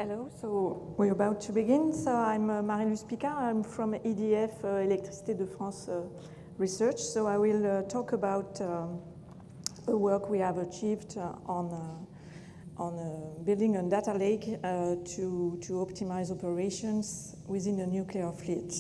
Hello, so we're about to begin. So I'm Marie-Luce Picard. I'm from EDF Électricité de France Research. So I will talk about the work we have achieved on building a data lake to optimize operations within a nuclear fleet.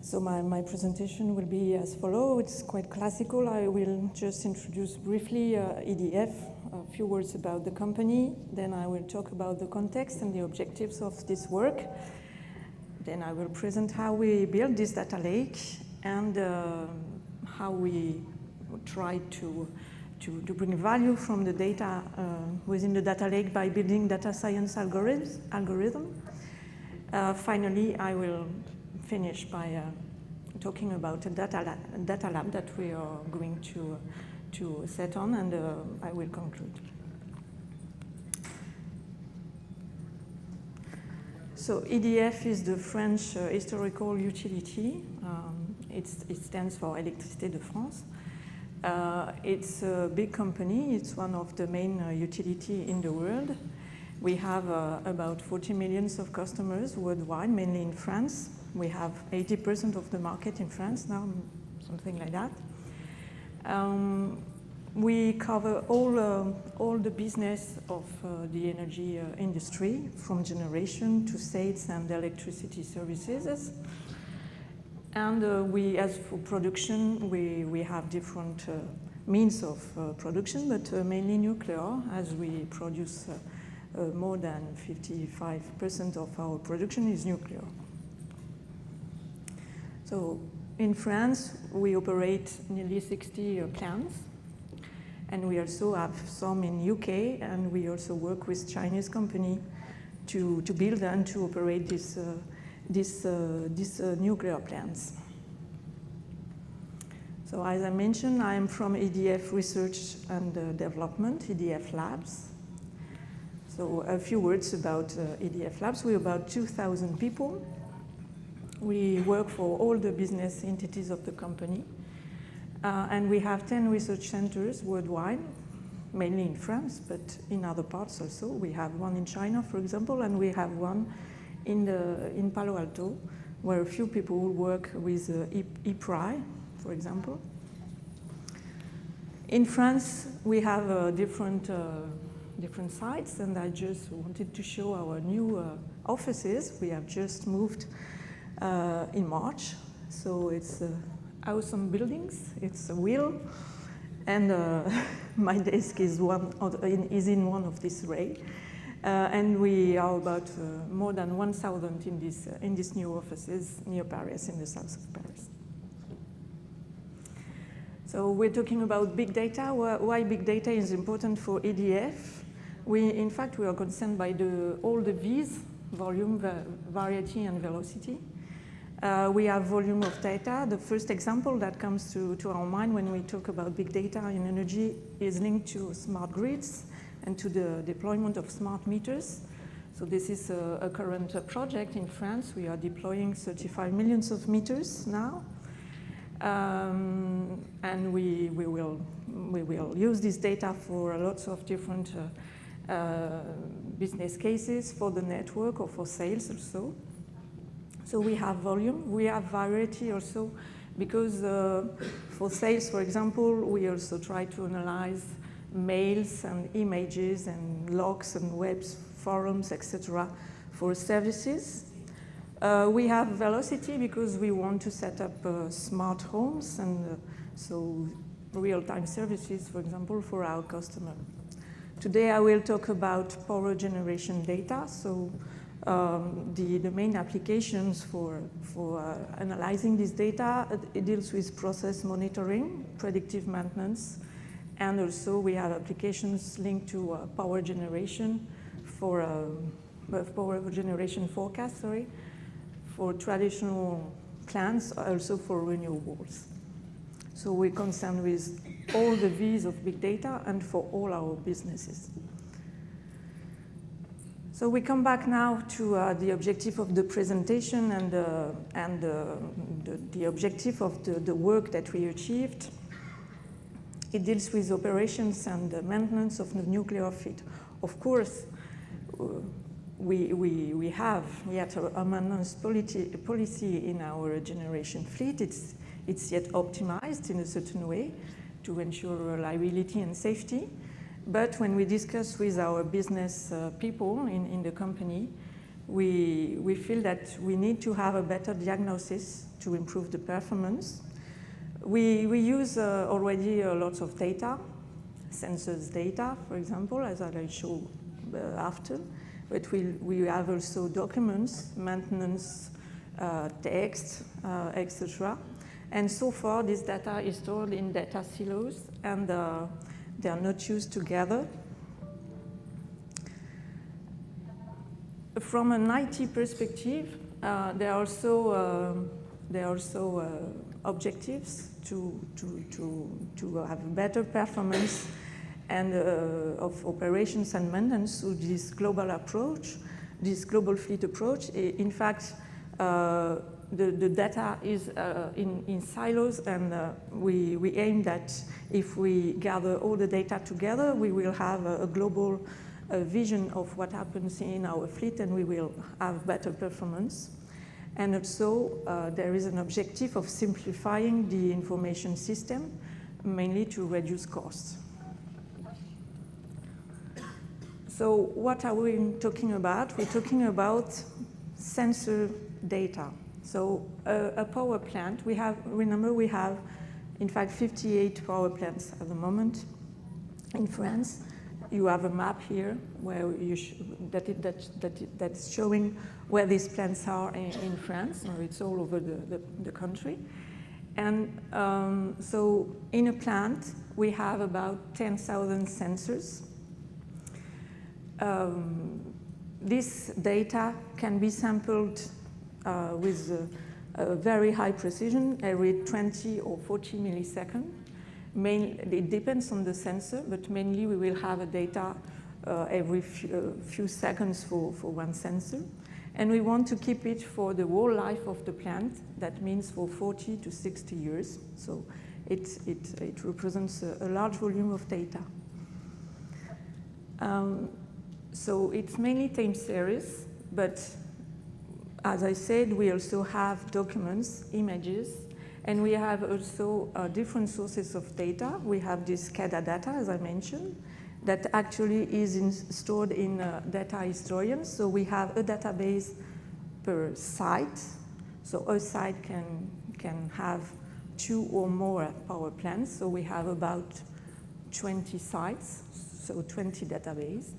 So my presentation will be as follows. It's quite classical. I will just introduce briefly EDF, a few words about the company. Then I will talk about the context and the objectives of this work. Then I will present how we build this data lake and how we try to bring value from the data within the data lake by building data science algorithm. Finally, I will finish by talking about a data lab that we are going to set on, and I will conclude. So EDF is the French historical utility. It stands for Électricité de France. It's a big company. It's one of the main utility in the world. We have about 40 million of customers worldwide, mainly in France. We have 80% of the market in France now, something like that. We cover all the business of the energy industry, from generation to sales and electricity services. And as for production, we have different means of production, but mainly nuclear, as we produce more than 55% of our production is nuclear. So in France, we operate nearly 60 plants, and we also have some in UK, and we also work with Chinese company to build and to operate these nuclear plants. So as I mentioned, I am from EDF Research and Development, EDF Labs. So a few words about EDF Labs. We're about 2,000 people. We work for all the business entities of the company. And we have 10 research centers worldwide, mainly in France, but in other parts also. We have one in China, for example, and we have one in Palo Alto, where a few people work with EPRI, for example. In France, we have different sites, and I just wanted to show our new offices. We have just moved in March, so it's awesome buildings. It's a wheel, and my desk is in one of these array, and we are about more than 1,000 in these new offices near Paris, in the south of Paris. So we're talking about big data. Why big data is important for EDF? In fact, we are concerned by all the V's: volume, variety, and velocity. We have volume of data. The first example that comes to our mind when we talk about big data in energy is linked to smart grids and to the deployment of smart meters. So this is a current project in France. We are deploying 35 million of meters now. And we will use this data for lots of different business cases, for the network or for sales also. So we have volume, we have variety also, because for sales, for example, we also try to analyze mails and images and logs and webs, forums, etc. for services. We have velocity because we want to set up smart homes and so real-time services, for example, for our customer. Today I will talk about power generation data. So the main applications for analyzing this data, it deals with process monitoring, predictive maintenance, and also we have applications linked to power generation forecast, for traditional plants, also for renewables. So we're concerned with all the V's of big data and for all our businesses. So we come back now to the objective of the presentation and the objective of the work that we achieved. It deals with operations and maintenance of the nuclear fleet. Of course, we have a maintenance policy in our generation fleet. It's yet optimized in a certain way to ensure reliability and safety. But when we discuss with our business people in the company, we feel that we need to have a better diagnosis to improve the performance. We use already lots of data, sensors data, for example, as I'll show after. But we have also documents, maintenance, text, etc. And so far, this data is stored in data silos, and they are not used together. From an IT perspective, there are also objectives to have better performance and of operations and maintenance through this global approach, this global fleet approach. In fact, the data is in silos, and we aim that if we gather all the data together, we will have a global vision of what happens in our fleet, and we will have better performance. And also, there is an objective of simplifying the information system, mainly to reduce costs. So what are we talking about? We're talking about sensor data. So a power plant, remember we have, in fact, 58 power plants at the moment in France. You have a map here where that's showing where these plants are in France, or it's all over the country. And so in a plant, we have about 10,000 sensors. This data can be sampled with a very high precision every 20 or 40 milliseconds. It depends on the sensor, but mainly we will have a data every few seconds for one sensor. And we want to keep it for the whole life of the plant. That means for 40 to 60 years. So it represents a large volume of data. So it's mainly time series, but as I said, we also have documents, images, and we have also different sources of data. We have this SCADA data, as I mentioned, that actually is stored in data historians. So we have a database per site. So a site can have 2 or more power plants. So we have about 20 sites, so 20 databases.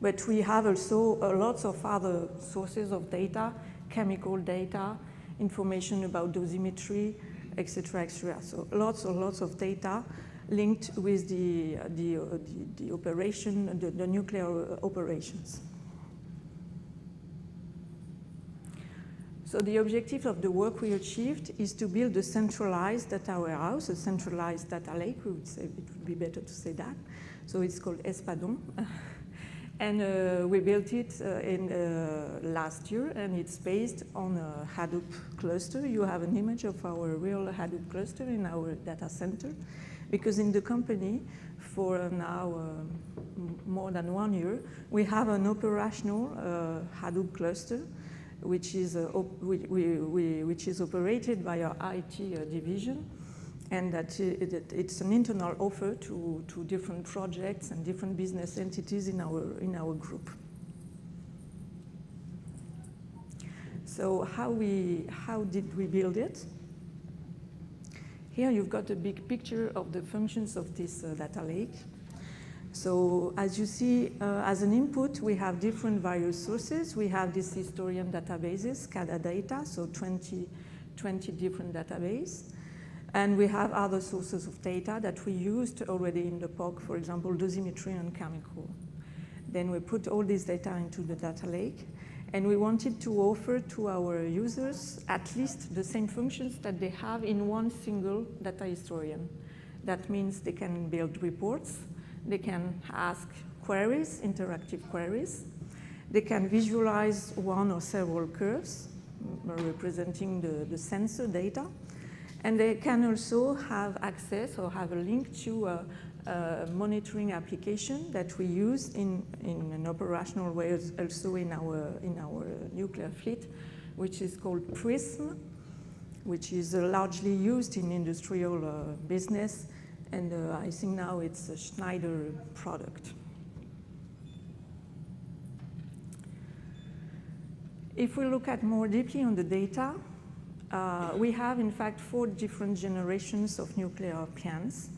But we have also lots of other sources of data, chemical data, information about dosimetry, etc., etc. So lots of data linked with the operation, the nuclear operations. So the objective of the work we achieved is to build a centralized data warehouse, a centralized data lake. We would say it would be better to say that. So it's called Espadon. And we built it last year, and it's based on a Hadoop cluster. You have an image of our real Hadoop cluster in our data center, because in the company, for now more than 1 year, we have an operational Hadoop cluster, which is operated by our IT division. And that it's an internal offer to different projects and different business entities in our group. So how did we build it? Here you've got a big picture of the functions of this data lake. So as you see, as an input, we have different various sources. We have this historian databases, SCADA data, so 20 different databases. And we have other sources of data that we used already in the POC, for example, dosimetry and chemical. Then we put all this data into the data lake, and we wanted to offer to our users at least the same functions that they have in one single data historian. That means they can build reports, they can ask queries, interactive queries, they can visualize one or several curves representing the sensor data. And they can also have access or have a link to monitoring application that we use in an operational way also in our nuclear fleet, which is called PRISM, which is largely used in industrial business, and I think now it's a Schneider product. If we look at more deeply on the data, we have in fact 4 different generations of nuclear plants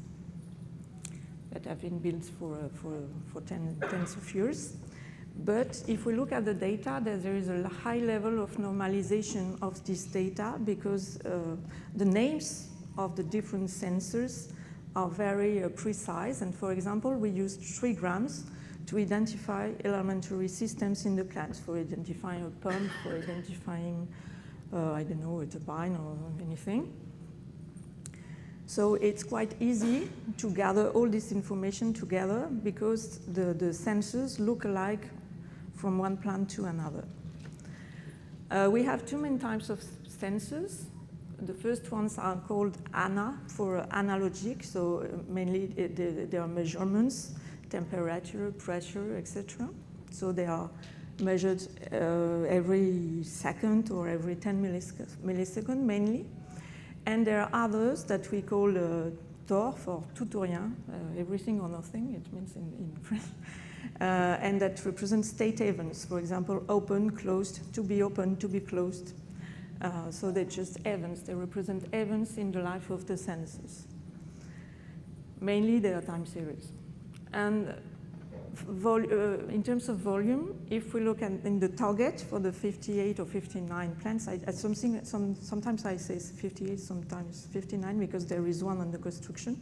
that have been built for tens of years. But if we look at the data, there is a high level of normalization of this data because the names of the different sensors are very precise. And for example, we used trigrams to identify elementary systems in the plants, for identifying a pump, for identifying, I don't know, a turbine or anything. So it's quite easy to gather all this information together because the sensors look alike from one plant to another. We have 2 main types of sensors. The first ones are called ANA for analogic, so mainly they are measurements, temperature, pressure, etc. So they are measured every second or every 10 milliseconds mainly. And there are others that we call TORF or tout ou rien, everything or nothing, it means in French, and that represent state events. For example, open, closed, to be open, to be closed. So they're just events. They represent events in the life of the sensors. Mainly they are time series. And in terms of volume, if we look in the target for the 58 or 59 plants, sometimes I say 58, sometimes 59, because there is one under construction.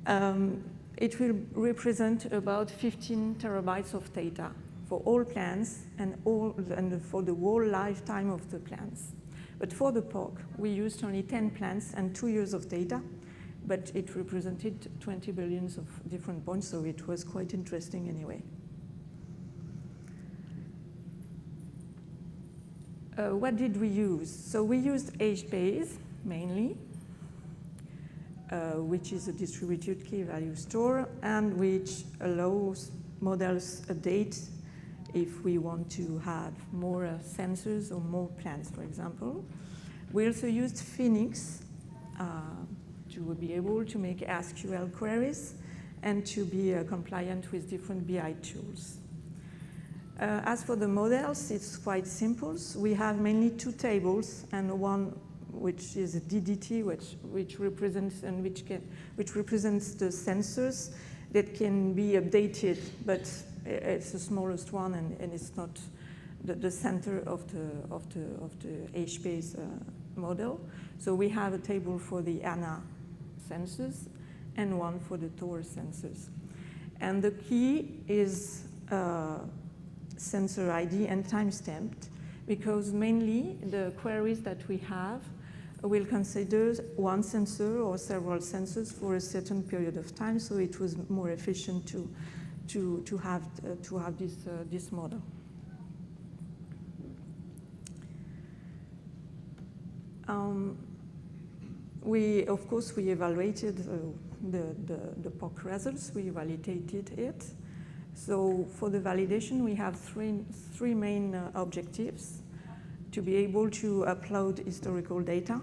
It will represent about 15 terabytes of data for all plants and for the whole lifetime of the plants. But for the POC, we used only 10 plants and 2 years of data, but it represented 20 billions of different points, so it was quite interesting anyway. What did we use? So we used HBase mainly, which is a distributed key value store and which allows models update if we want to have more sensors or more plants, for example. We also used Phoenix to be able to make SQL queries and to be compliant with different BI tools. As for the models, it's quite simple. So we have mainly 2 tables and one which is a DDT, which represents the sensors that can be updated, but it's the smallest one and it's not the center of the HBase model. So we have a table for the ANA sensors and one for the TOR sensors. And the key is sensor ID and timestamped, because mainly the queries that we have will consider one sensor or several sensors for a certain period of time, so it was more efficient to have this model. Of course, we evaluated the POC results. We validated it. So for the validation, we have three main objectives: to be able to upload historical data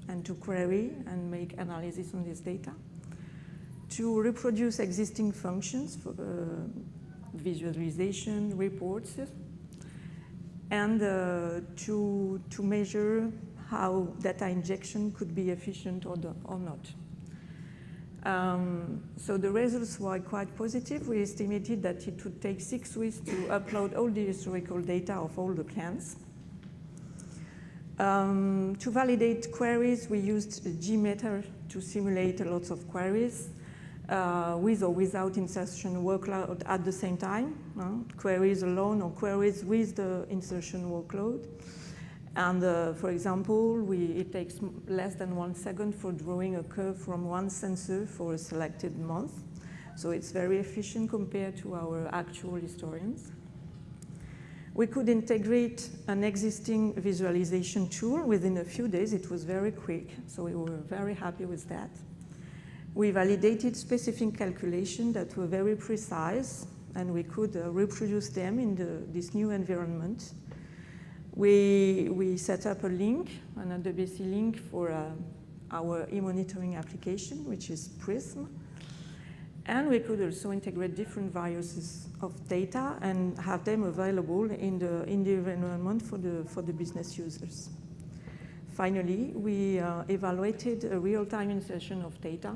and to query and make analysis on this data, to reproduce existing functions for visualization, reports, and to measure how data injection could be efficient or not. So the results were quite positive. We estimated that it would take 6 weeks to upload all the historical data of all the plants. To validate queries, we used Gmeter to simulate lots of queries with or without insertion workload at the same time, queries alone or queries with the insertion workload. And for example, it takes less than 1 second for drawing a curve from one sensor for a selected month. So it's very efficient compared to our actual historians. We could integrate an existing visualization tool within a few days. It was very quick, so we were very happy with that. We validated specific calculations that were very precise, and we could reproduce them in this new environment. We set up a link, an AWS link for our e-monitoring application, which is Prism. And we could also integrate different viruses of data and have them available in the environment for the business users. Finally, we evaluated a real-time insertion of data.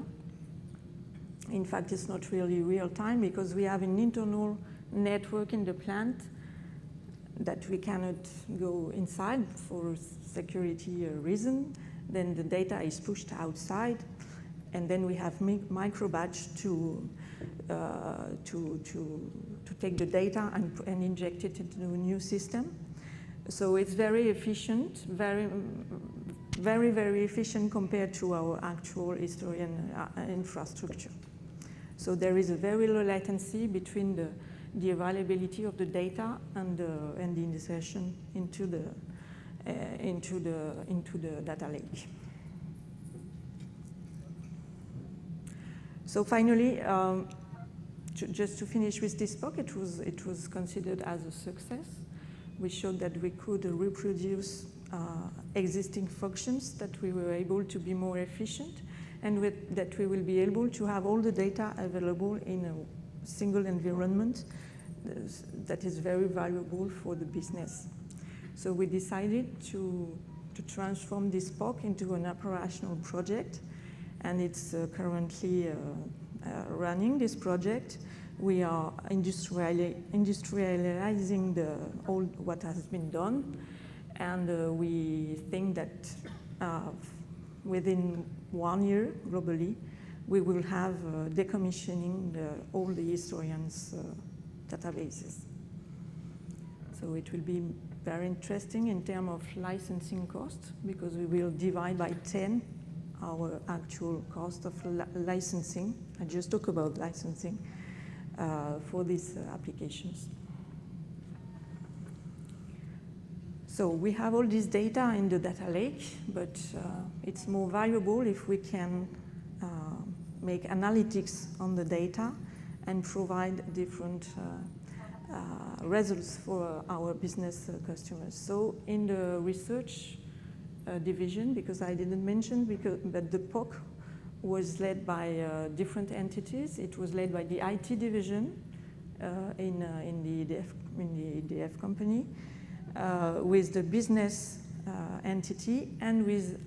In fact, it's not really real-time because we have an internal network in the plant that we cannot go inside for security reason. Then the data is pushed outside, and then we have micro-batch to take the data and inject it into a new system. So it's very efficient, very, very efficient compared to our actual historian infrastructure. So there is a very low latency between the availability of the data and the insertion into the data lake. So finally, just to finish with this POC, it was considered as a success. We showed that we could reproduce existing functions, that we were able to be more efficient, and that we will be able to have all the data available in a single environment that is very valuable for the business. So we decided to transform this POC into an operational project, and it's currently running this project. We are industrializing all what has been done, and we think that within 1 year, globally, we will have decommissioning all the historians' databases. So it will be very interesting in terms of licensing cost, because we will divide by 10 our actual cost of licensing. I just talk about licensing for these applications. So we have all this data in the data lake, but it's more valuable if we can make analytics on the data and provide different results for our business customers. So in the research division, because I didn't mention, but the POC was led by different entities. It was led by the IT division in the EDF company, with the business entity, and with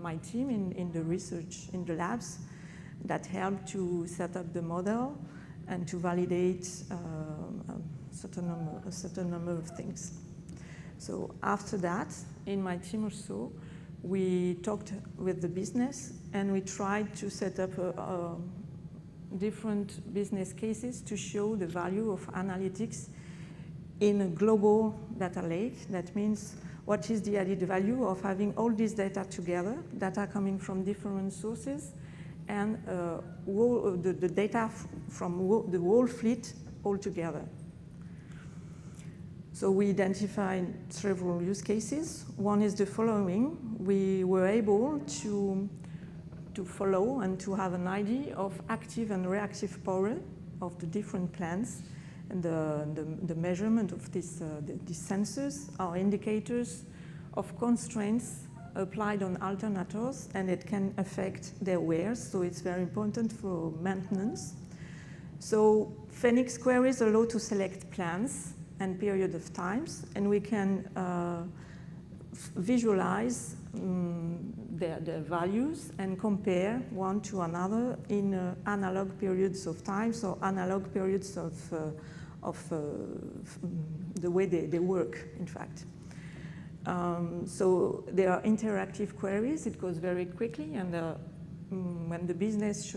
my team in the research, in the labs, that helped to set up the model and to validate a certain number of things. So after that, in my team also, we talked with the business, and we tried to set up different business cases to show the value of analytics in a global data lake. That means, what is the added value of having all this data together, data coming from different sources, and the data from the whole fleet all together. So we identified several use cases. One is the following. We were able to follow and to have an idea of active and reactive power of the different plants, and the measurement of these sensors are indicators of constraints applied on alternators, and it can affect their wear, so it's very important for maintenance. So Phoenix queries allow to select plants and period of times, and we can visualize their values and compare one to another in analog periods of times or analog periods of the way they work, in fact. So there are interactive queries. It goes very quickly, and when the business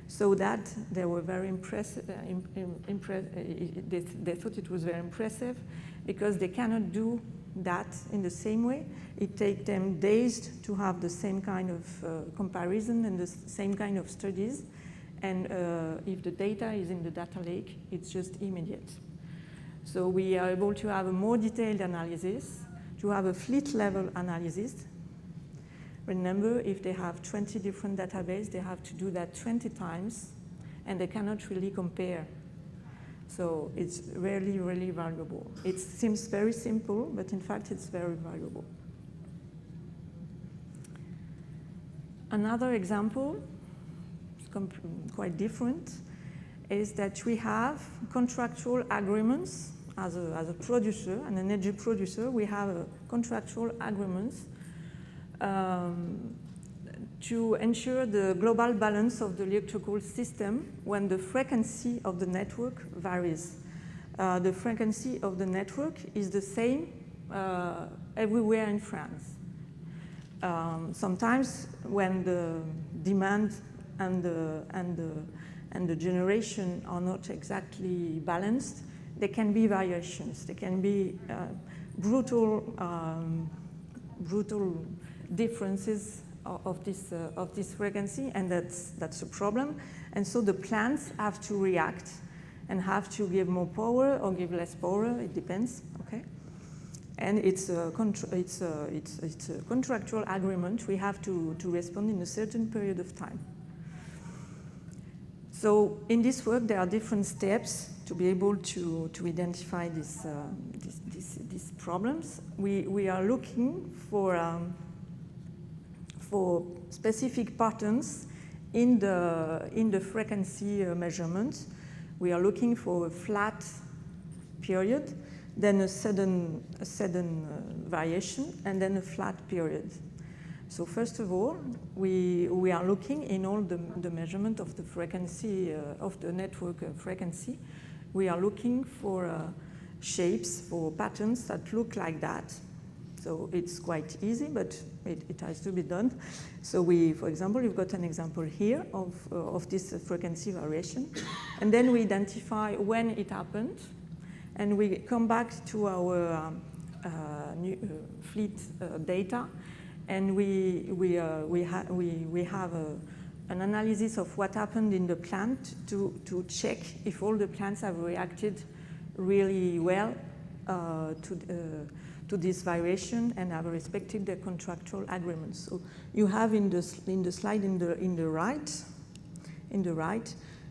saw that, they were very impressed. They thought it was very impressive, because they cannot do that in the same way. It takes them days to have the same kind of comparison and the same kind of studies. And if the data is in the data lake, it's just immediate. So we are able to have a more detailed analysis, to have a fleet level analysis, Remember, if they have 20 different databases, they have to do that 20 times, and they cannot really compare. So it's really, really valuable. It seems very simple, but in fact, it's very valuable. Another example, quite different, is that we have contractual agreements as a producer, an energy producer. We have contractual agreements to ensure the global balance of the electrical system when the frequency of the network varies. The frequency of the network is the same everywhere in France. Sometimes when the demand and the generation are not exactly balanced, there can be variations. There can be brutal differences of this frequency, and that's a problem. And so the plants have to react and have to give more power or give less power. It depends. Okay. And it's a contractual agreement. We have to respond in a certain period of time. So in this work, there are different steps to be able to identify these problems. We are looking for specific patterns in the frequency measurement. We are looking for a flat period, then a sudden variation, and then a flat period. So first of all, we are looking in all the measurement of the frequency, of the network frequency. We are looking for shapes, for patterns that look like that. So it's quite easy, but it has to be done. So for example, you've got an example here of this frequency variation. And then we identify when it happened. And we come back to our fleet data, and we have an analysis of what happened in the plant to check if all the plants have reacted really well to this variation and have respected their contractual agreements. So you have in the slide in the right,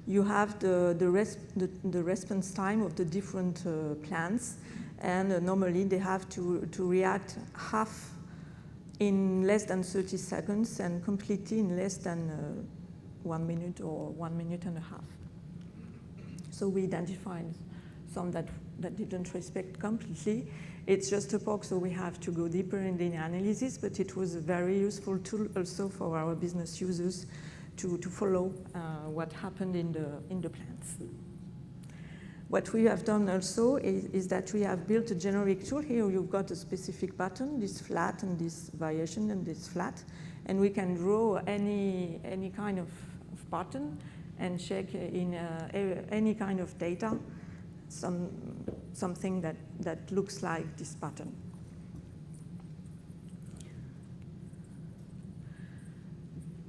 you have the response time of the different plants, and normally they have to react half in less than 30 seconds and completely in less than 1 minute or 1 minute and a half. So we identified some that didn't respect completely. It's just a POC, so we have to go deeper in the analysis, but it was a very useful tool also for our business users to follow what happened in the plants. What we have done also is that we have built a generic tool. Here you've got a specific pattern, this flat and this variation and this flat, and we can draw any kind of pattern and check in any kind of data something that looks like this pattern.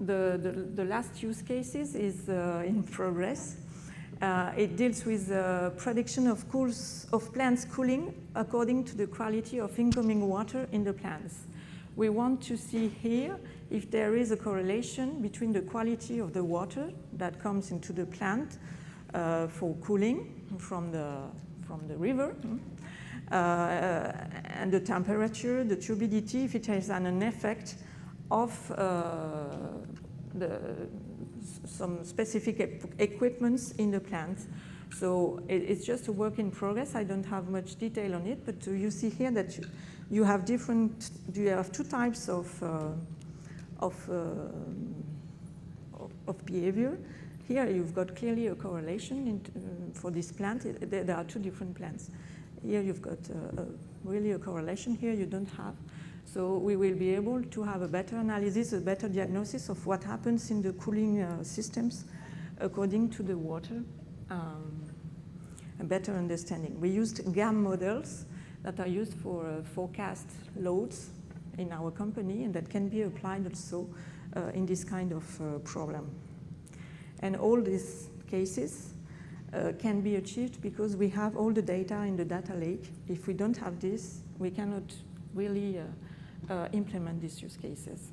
The last use cases is in progress. It deals with prediction of plants cooling according to the quality of incoming water in the plants. We want to see here if there is a correlation between the quality of the water that comes into the plant for cooling from the river and the temperature, the turbidity, if it has an effect of some specific equipments in the plant. So it's just a work in progress. I don't have much detail on it, but you see here that you have two types of behavior. Here you've got clearly a correlation for this plant. There are two different plants. Here you've got really a correlation. Here you don't have. So we will be able to have a better analysis, a better diagnosis of what happens in the cooling systems according to the water, a better understanding. We used GAM models that are used for forecast loads in our company, and that can be applied also in this kind of problem. And all these cases can be achieved because we have all the data in the data lake. If we don't have this, we cannot really implement these use cases.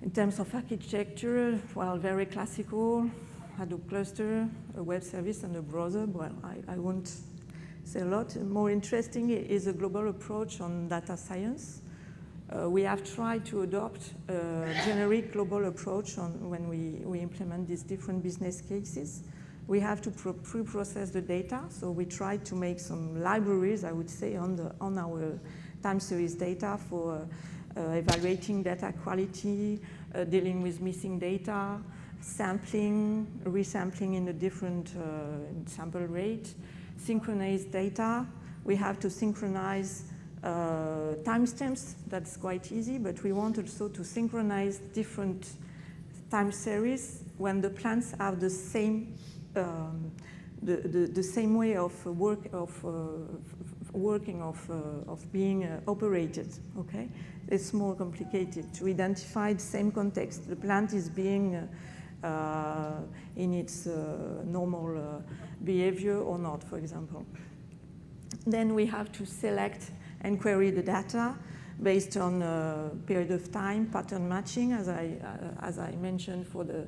In terms of architecture, well, very classical, Hadoop cluster, a web service, and a browser. Well, I won't say a lot. More interesting is a global approach on data science. We have tried to adopt a generic global approach when we implement these different business cases. We have to pre-process the data, so we try to make some libraries, I would say, on our time series data for evaluating data quality, dealing with missing data, sampling, resampling in a different sample rate, synchronize data. We have to synchronize timestamps. That's quite easy, but we want also to synchronize different time series when the plants have the same the same way of working of being operated. Okay, it's more complicated to identify the same context. The plant is being in its normal behavior or not, for example. Then we have to select and query the data based on period of time, pattern matching, as I mentioned for the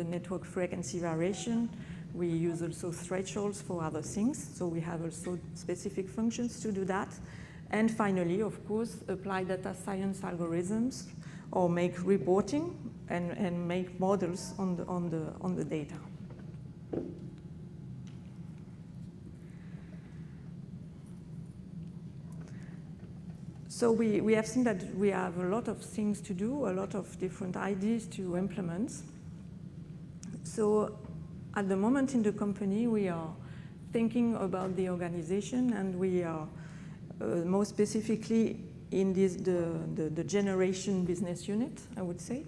network frequency variation. We use also thresholds for other things, so we have also specific functions to do that. And finally, of course, apply data science algorithms or make reporting and make models on the data. So we have seen that we have a lot of things to do, a lot of different ideas to implement. So at the moment in the company, we are thinking about the organization, and we are more specifically in the generation business unit, I would say.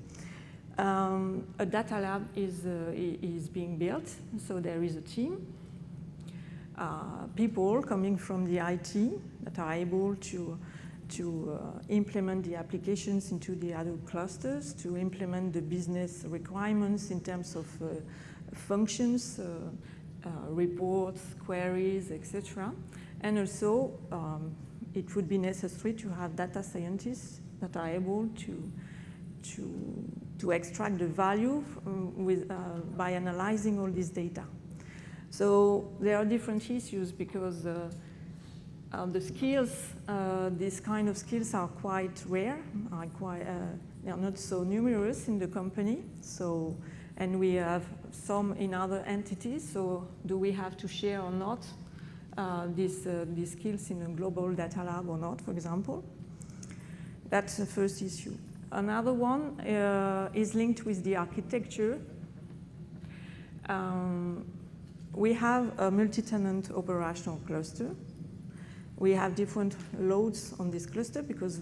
A data lab is being built, so there is a team. People coming from the IT that are able to implement the applications into the Hadoop clusters, to implement the business requirements in terms of functions, reports, queries, etc. And also, it would be necessary to have data scientists that are able to extract the value by analyzing all this data. So there are different issues because the skills, these kind of skills are quite rare, they are not so numerous in the company. So, and we have some in other entities, so do we have to share or not these skills in a global data lab or not, for example? That's the first issue. Another one is linked with the architecture. We have a multi-tenant operational cluster. We have different loads on this cluster because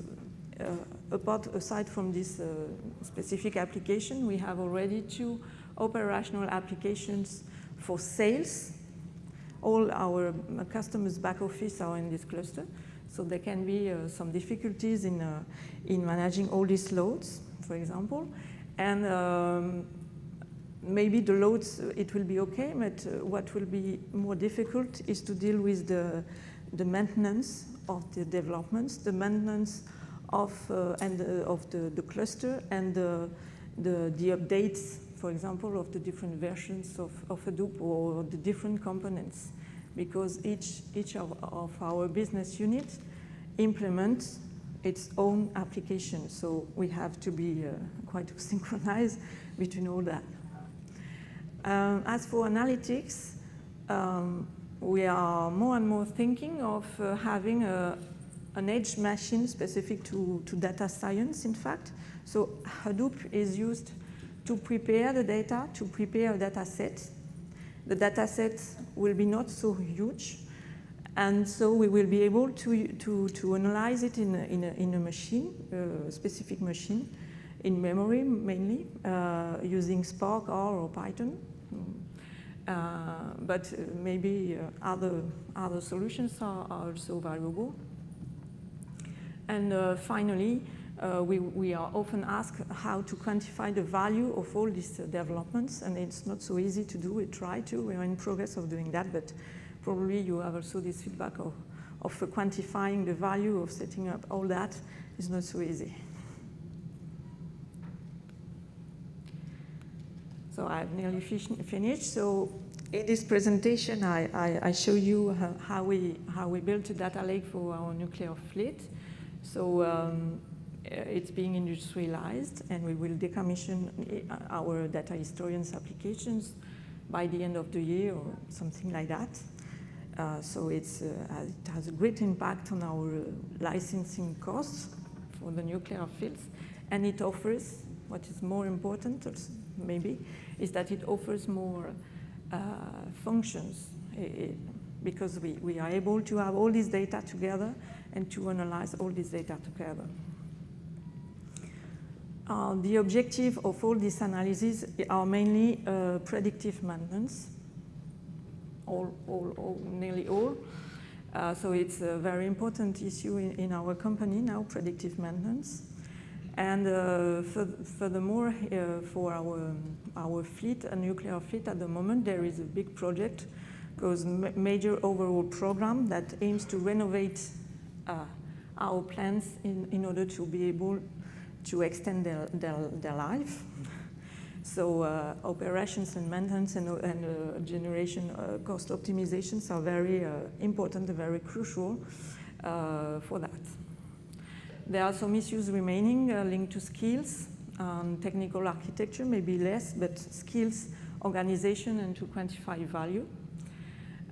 aside from this specific application, we have already 2 operational applications for sales. All our customers' back office are in this cluster, so there can be some difficulties in managing all these loads, for example. And maybe the loads, it will be okay, but what will be more difficult is to deal with the maintenance of the developments, the maintenance of the cluster, and the updates, for example, of the different versions of Hadoop or the different components, because each of our business units implements its own application. So we have to be quite synchronized between all that. As for analytics, we are more and more thinking of having an edge machine specific to data science, in fact. So Hadoop is used to prepare the data, to prepare a data set. The data set will be not so huge, and so we will be able to analyze it in a machine, a specific machine, in memory mainly, using Spark, R, or Python. But maybe other solutions are also valuable. And finally, we are often asked how to quantify the value of all these developments, and it's not so easy to do. We try to. We are in progress of doing that, but probably you have also this feedback of quantifying the value of setting up all that is not so easy. So I've nearly finished. So in this presentation, I show you how we built a data lake for our nuclear fleet. So it's being industrialized, and we will decommission our data historians applications by the end of the year or something like that. So it has a great impact on our licensing costs for the nuclear fields, and it offers, what is more important maybe, is that it offers more functions because we are able to have all this data together and to analyze all this data together. The objective of all this analysis are mainly predictive maintenance, nearly all. So it's a very important issue in our company now, predictive maintenance. And furthermore, for our fleet, a nuclear fleet at the moment, there is a big project called Major Overhaul Program that aims to renovate our plants in order to be able to extend their life. So operations and maintenance and generation cost optimizations are very important and very crucial for that. There are some issues remaining linked to skills, technical architecture, maybe less, but skills, organization, and to quantify value.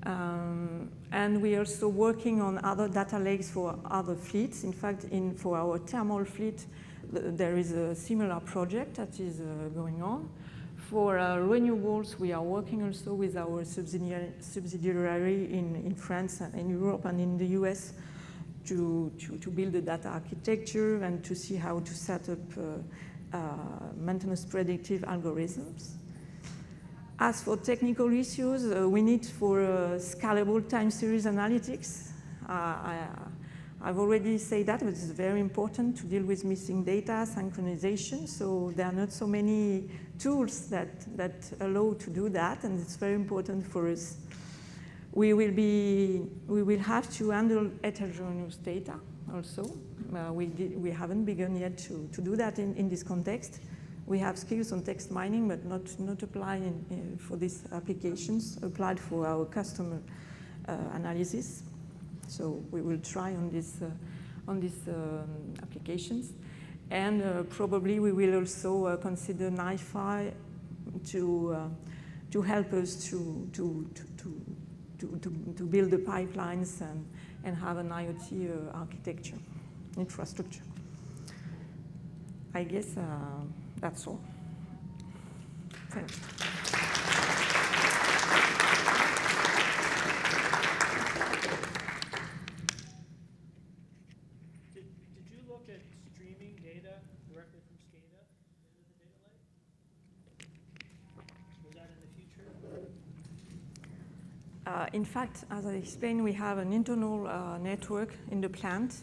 And we are also working on other data lakes for other fleets. In fact, for our thermal fleet, there is a similar project that is going on. For renewables, we are working also with our subsidiary in France and in Europe and in the US to build a data architecture and to see how to set up maintenance predictive algorithms. As for technical issues, we need for scalable time series analytics. I've already said that, but it's very important to deal with missing data, synchronization. So there are not so many tools that allow to do that, and it's very important for us. We will have to handle heterogeneous data also. We haven't begun yet to do that in this context. We have skills on text mining, but not applied for these applications, applied for our customer analysis. So we will try on these applications. And probably we will also consider NiFi to help us to build the pipelines and have an IoT architecture, infrastructure. I guess that's all. Thanks. Did you look at streaming data directly from SCADA into the data lake? Was that in the future? In fact, as I explained, we have an internal network in the plant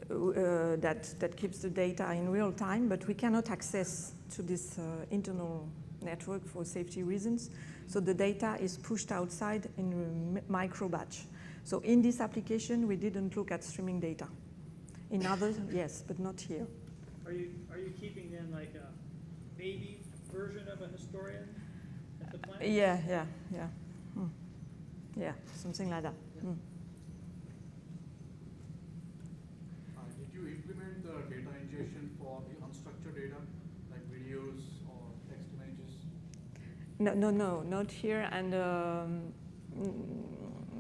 that keeps the data in real time, but we cannot access to this internal network for safety reasons. So the data is pushed outside in micro batch. So in this application, we didn't look at streaming data. In others, yes, but not here. Are you keeping then like a baby version of a historian at the plant? Yeah. Yeah, something like that. Yeah. Did you implement the data ingestion for the unstructured data, like videos or text images? No, not here, and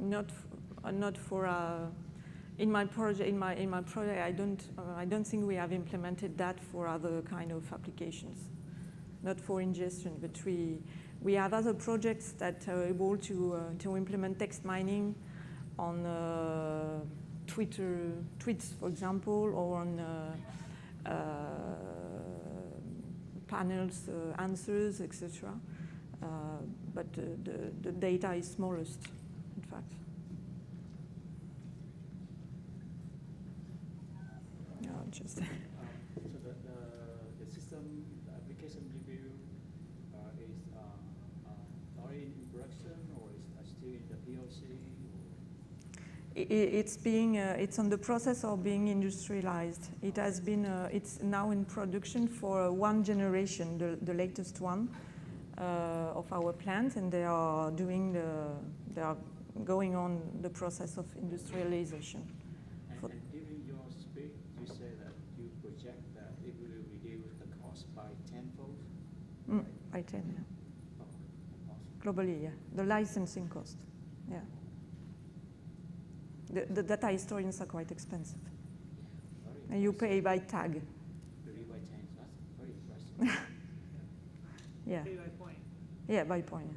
not for. In my project, I don't think we have implemented that for other kind of applications. Not for ingestion, but we have other projects that are able to implement text mining on tweets, for example, or on panels, answers, etc. But the data is smallest, in fact. No, just. So the system, the application review is already in production, or is still in the POC? It's on the process of being industrialized. It has been, it's now in production for one generation, the latest one. of our plant, and they are going on the process of industrialization. And during your speech, you say that you project that it will reduce the cost by tenfold? By 10, yeah. Oh, awesome. Globally, yeah. The licensing cost, yeah. The data historians are quite expensive. Very And you impressive. pay by tag. Really by 10, that's very impressive. Yeah, Pay by point. yeah, by point.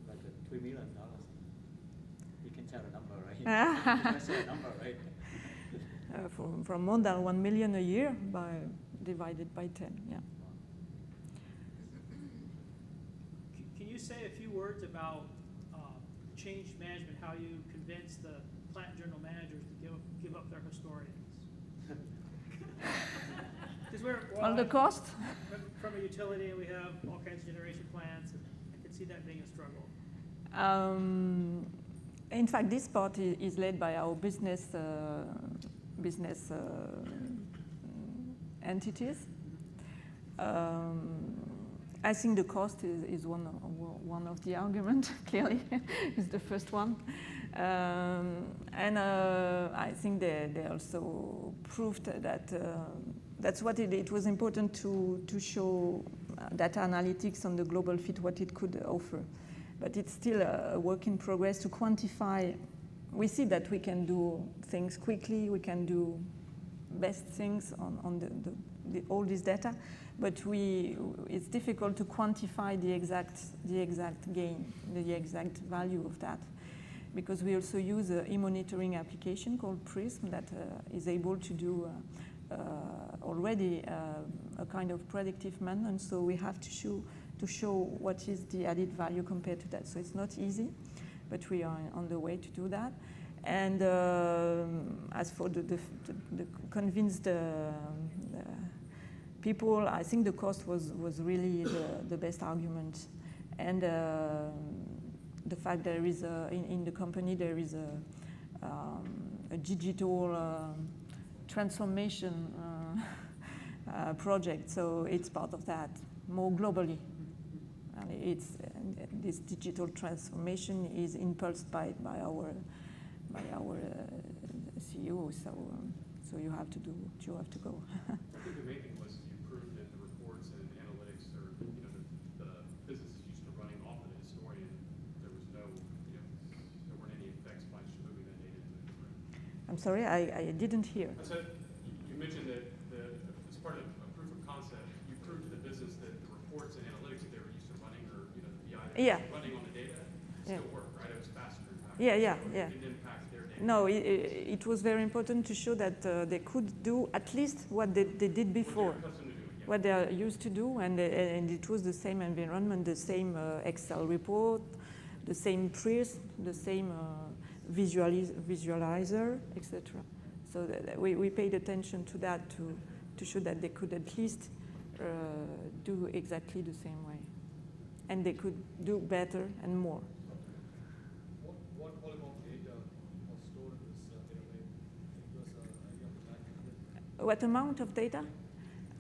Like $3 million. You can tell the number, right? Yeah. You can say a number, right? From more than 1 million a year divided by 10, yeah. Can you say a few words about change management, how you convince the plant journal managers to give up their historians? Because On the cost? from a utility, we have all kinds of generation plants, and I can see that being a struggle. In fact, this part is led by our business entities. I think the cost is one of the arguments, clearly, is the first one. And I think they also proved that that's what it was important to show data analytics on the global fit, what it could offer. But it's still a work in progress to quantify. We see that we can do things quickly, we can do best things on all this data, but it's difficult to quantify the exact gain, the exact value of that, because we also use a e-monitoring application called Prism that is able to do already a kind of predictive maintenance. So we have to show what is the added value compared to that. So it's not easy, but we are on the way to do that. And as for the convinced people, I think the cost was really the best argument. And the fact there is in the company there is a digital transformation project, so it's part of that more globally. And this digital transformation is impulsed by our CEO. So you have to go. I think the main thing was you proved that the reports and analytics are, the business is used to running off of the historian. There was no, there weren't any effects by just moving that data into the historian. I'm sorry, I didn't hear. I said you mentioned that as part of a proof of concept, you proved to the business that the reports and analytics that they were used to running, or the BI that Yeah. was running on the data, still worked, right? It was faster. Yeah. It didn't impact their data. No, it was very important to show that they could do at least what they did before, what they are used to do, and it was the same environment, the same Excel report, the same Prism, the same visualizer, etc. So we paid attention to that to show that they could at least do exactly the same way, and they could do better and more. What volume of data was stored in this data lake? Give us an idea of the magnitude. What amount of data?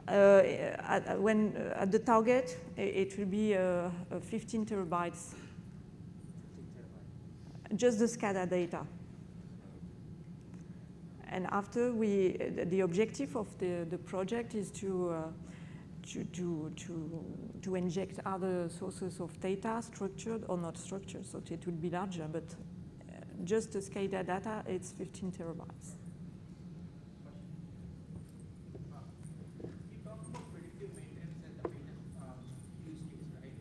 At the target, it will be 15 terabytes. 15 terabytes. Just the SCADA data. And after the objective of the project is to inject other sources of data, structured or not structured, so it will be larger, but just the SCADA data, it's 15 terabytes. You talked about predictive maintenance and the maintenance use case, right?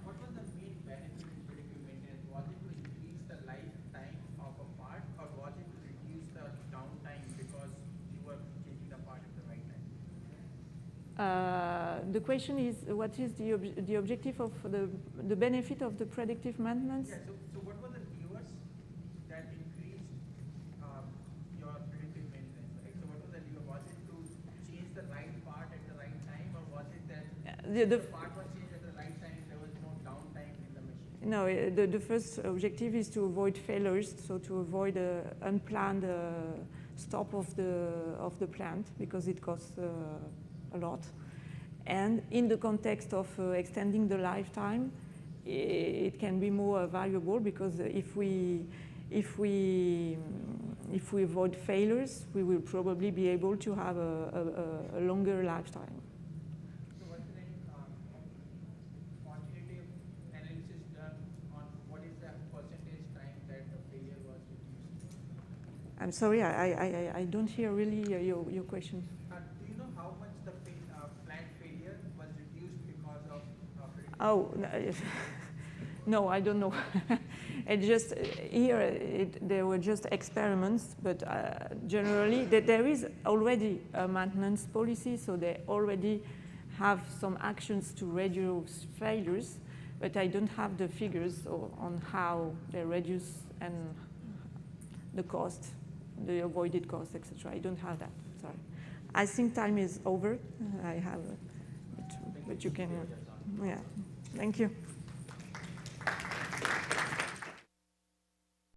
What was the main benefit in predictive maintenance? Was it to increase the lifetime of a part, or was it to reduce the downtime because you were changing the part at the right time? The question is, what is the objective of the benefit of the predictive maintenance? Yeah, so what were the levers that increased your predictive maintenance, right? So what was the lever? Was it to change the right part at the right time, or was it that the part was changed at the right time, there was no downtime in the machine? No, the first objective is to avoid failures, so to avoid unplanned stop of the plant, because it costs a lot. And in the context of extending the lifetime, it can be more valuable because if we avoid failures, we will probably be able to have a longer lifetime. So was there any quantitative analysis done on what is the percentage time that the failure was reduced? I'm sorry, I don't hear really your question. Do you know how much the plant failure was reduced because of predictive? Oh, no, I don't know. It just here there were just experiments, but generally there is already a maintenance policy, so they already have some actions to reduce failures, but I don't have the figures on how they reduce and the cost, the avoided cost, etc. I don't have that. Sorry. I think time is over. I have, but you can. Yeah. Thank you.